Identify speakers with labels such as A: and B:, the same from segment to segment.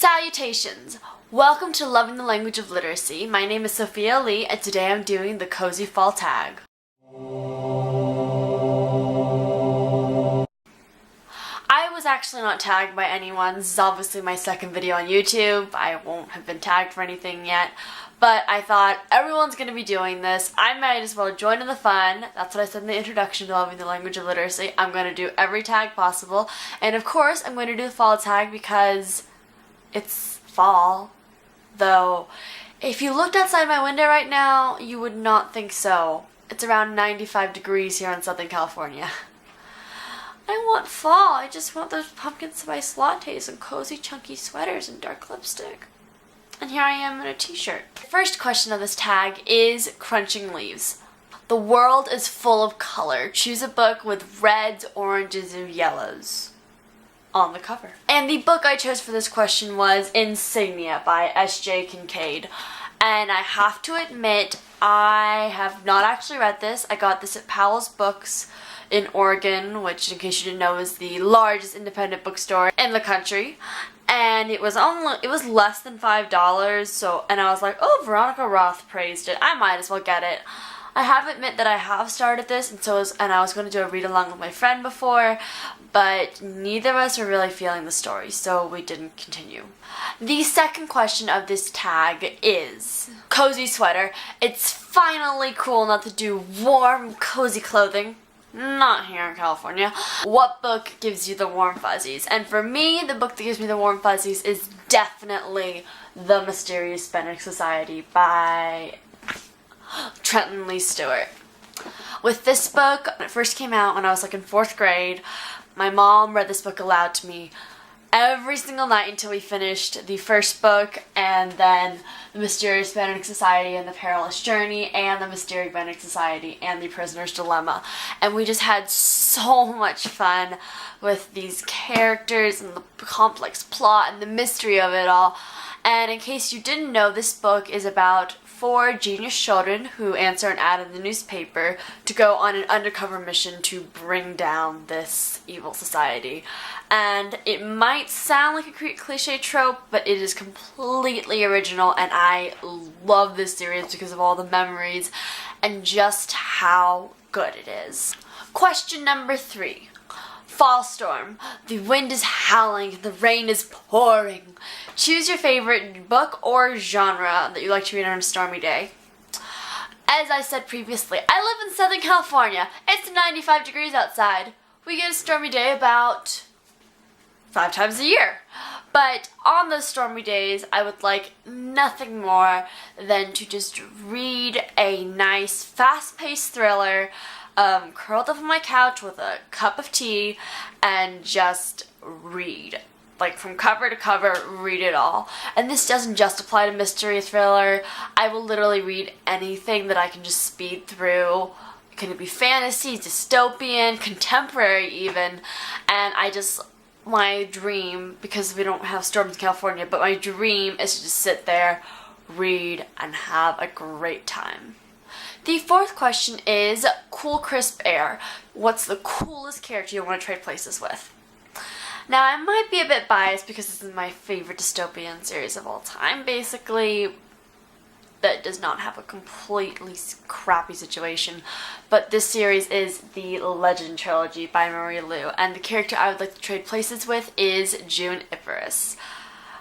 A: Salutations! Welcome to Loving the Language of Literacy. My name is Sophia Lee, and today I'm doing the Cozy Fall Tag. I was actually not tagged by anyone. This is obviously my second video on YouTube. I won't have been tagged for anything yet, but I thought everyone's going to be doing this. I might as well join in the fun. That's what I said in the introduction to Loving the Language of Literacy. I'm going to do every tag possible, and of course I'm going to do the fall tag because it's fall. Though, if you looked outside my window right now, you would not think so. It's around 95 degrees here in Southern California. I want fall. I just want those pumpkin spice lattes and cozy chunky sweaters and dark lipstick. And here I am in a t-shirt. The first question of this tag is crunching leaves. The world is full of color. Choose a book with reds, oranges, and yellows on the cover. And the book I chose for this question was Insignia by S.J. Kincaid. And I have to admit, I have not actually read this. I got this at Powell's Books in Oregon, which, in case you didn't know, is the largest independent bookstore in the country. And it was less than $5, and I was like, oh, Veronica Roth praised it. I might as well get it. I have to admit that I have started this, and I was going to do a read-along with my friend before, but neither of us were really feeling the story, so we didn't continue. The second question of this tag is cozy sweater. It's finally cool not to do warm, cozy clothing. Not here in California. What book gives you the warm fuzzies? And for me, the book that gives me the warm fuzzies is definitely The Mysterious Benedict Society by Trenton Lee Stewart. With this book, when it first came out when I was like in 4th grade, my mom read this book aloud to me every single night until we finished the first book, and then The Mysterious Benedict Society and The Perilous Journey, and The Mysterious Benedict Society and The Prisoner's Dilemma. And we just had so much fun with these characters and the complex plot and the mystery of it all. And in case you didn't know, this book is about 4 genius children who answer an ad in the newspaper to go on an undercover mission to bring down this evil society. And it might sound like a cliche trope, but it is completely original, and I love this series because of all the memories and just how good it is. Question number 3. Fall storm. The wind is howling, the rain is pouring. Choose your favorite book or genre that you like to read on a stormy day. As I said previously, I live in Southern California. It's 95 degrees outside. We get a stormy day about 5 times a year. But on those stormy days, I would like nothing more than to just read a nice, fast-paced thriller, curled up on my couch with a cup of tea, and just read. Like, from cover to cover, read it all. And this doesn't just apply to mystery thriller. I will literally read anything that I can just speed through. Can it be fantasy, dystopian, contemporary even? And my dream, because we don't have storms in California, but my dream is to just sit there, read, and have a great time. The fourth question is cool, crisp air. What's the coolest character you want to trade places with? Now, I might be a bit biased because this is my favorite dystopian series of all time, basically, that does not have a completely crappy situation. But this series is the Legend Trilogy by Marie Lu, and the character I would like to trade places with is June Icarus.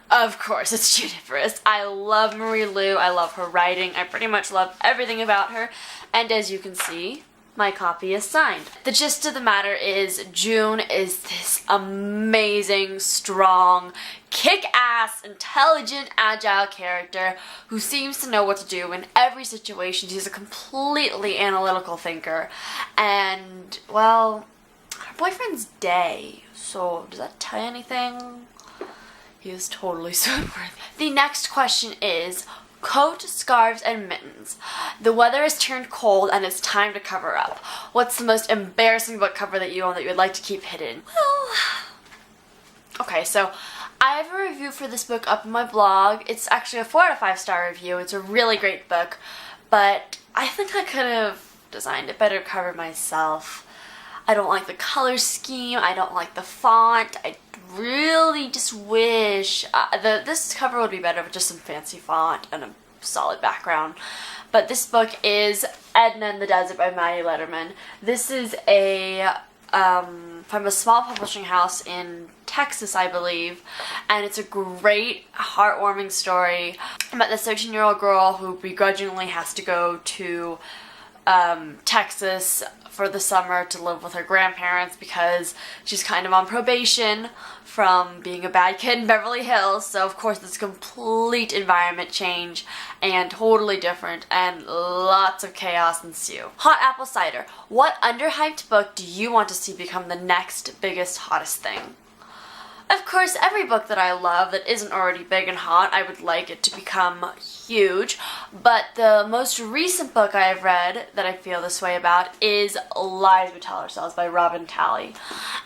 A: Of course, it's June Icarus. I love Marie Lu. I love her writing. I pretty much love everything about her. And as you can see, my copy is signed. The gist of the matter is June is this amazing, strong, kick-ass, intelligent, agile character who seems to know what to do in every situation. She's a completely analytical thinker. And, well, her boyfriend's Day. So, does that tell you anything? He is totally swimworthy. The next question is coat, scarves, and mittens. The weather has turned cold and it's time to cover up. What's the most embarrassing book cover that you own that you would like to keep hidden? Well, okay, so I have a review for this book up on my blog. It's actually a 4 out of 5 star review. It's a really great book, but I think I could have designed a better cover myself. I don't like the color scheme. I don't like the font. I really just wish this cover would be better with just some fancy font and a solid background. But this book is Edna in the Desert by Maddie Letterman. This is a from a small publishing house in Texas, I believe, and it's a great, heartwarming story about this 13-year-old girl who begrudgingly has to go to Texas for the summer to live with her grandparents because she's kind of on probation from being a bad kid in Beverly Hills. So of course this complete environment change and totally different, and lots of chaos ensue. Hot Apple Cider. What underhyped book do you want to see become the next biggest, hottest thing? Of course, every book that I love that isn't already big and hot, I would like it to become huge. But the most recent book I have read that I feel this way about is Lies We Tell Ourselves by Robin Talley.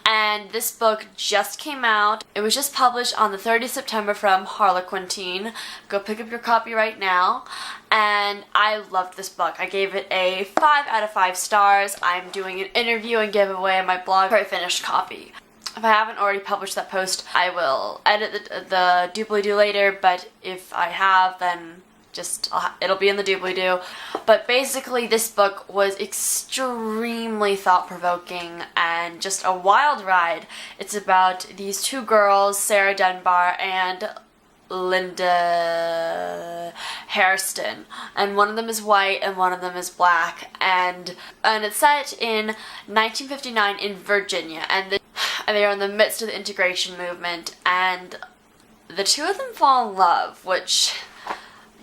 A: And this book just came out. It was just published on the 30th of September from Harlequintine. Go pick up your copy right now. And I loved this book. I gave it a 5 out of 5 stars. I'm doing an interview and giveaway on my blog for a finished copy. If I haven't already published that post, I will edit the doobly-doo later, but if I have, then it'll be in the doobly-doo. But basically, this book was extremely thought-provoking and just a wild ride. It's about these two girls, Sarah Dunbar and Linda Hairston, and one of them is white and one of them is black, and it's set in 1959 in Virginia, and they are in the midst of the integration movement, and the two of them fall in love, which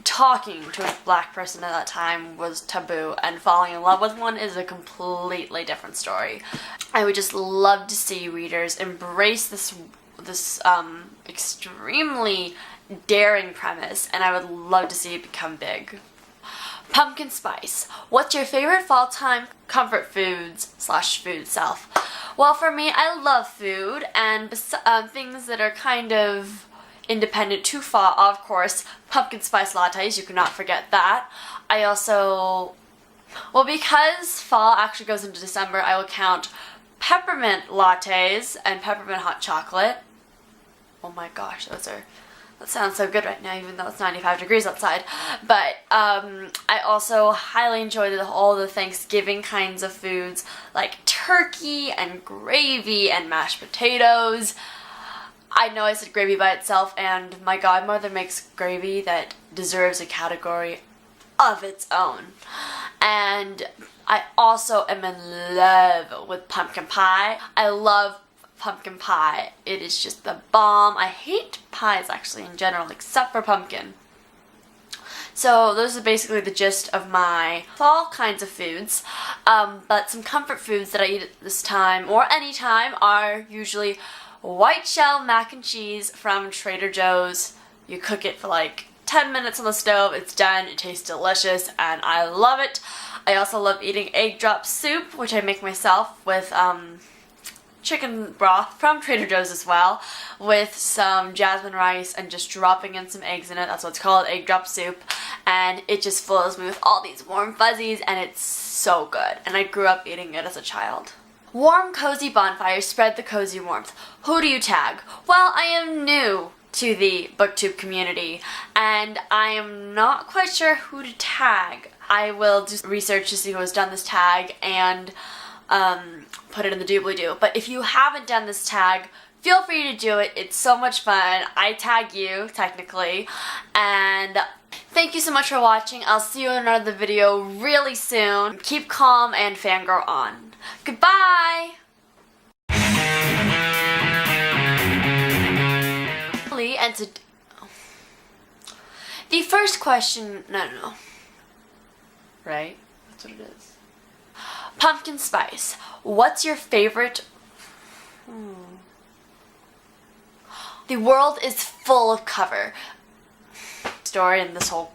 A: talking to a black person at that time was taboo, and falling in love with one is a completely different story. I would just love to see readers embrace this extremely daring premise, and I would love to see it become big. Pumpkin spice. What's your favorite fall time comfort foods / food self? Well, for me, I love food and things that are kind of independent to fall. Of course, pumpkin spice lattes, you cannot forget that. I also, well, because fall actually goes into December, I will count peppermint lattes and peppermint hot chocolate. Oh my gosh, that sounds so good right now, even though it's 95 degrees outside. But I also highly enjoy all the Thanksgiving kinds of foods, like turkey and gravy and mashed potatoes. I know I said gravy by itself, and my godmother makes gravy that deserves a category of its own. And I also am in love with pumpkin pie. I love pumpkin pie. It is just the bomb. I hate pies actually in general, except for pumpkin. So those are basically the gist of my fall kinds of foods. But some comfort foods that I eat at this time or any time are usually white shell mac and cheese from Trader Joe's. You cook it for like 10 minutes on the stove, it's done, it tastes delicious, and I love it. I also love eating egg drop soup, which I make myself with chicken broth from Trader Joe's as well, with some jasmine rice and just dropping in some eggs in it. That's what it's called, egg drop soup, and it just fills me with all these warm fuzzies, and it's so good, and I grew up eating it as a child. Warm, cozy bonfires spread the cozy warmth. Who do you tag? Well, I am new to the booktube community, and I am not quite sure who to tag. I will do research to see who has done this tag and put it in the doobly-doo. But if you haven't done this tag, feel free to do it. It's so much fun. I tag you, technically. And thank you so much for watching. I'll see you in another video really soon. Keep calm and fangirl on. Goodbye! And the first question, no. Right? That's what it is. Pumpkin spice. What's your favorite? The world is full of cover story in this whole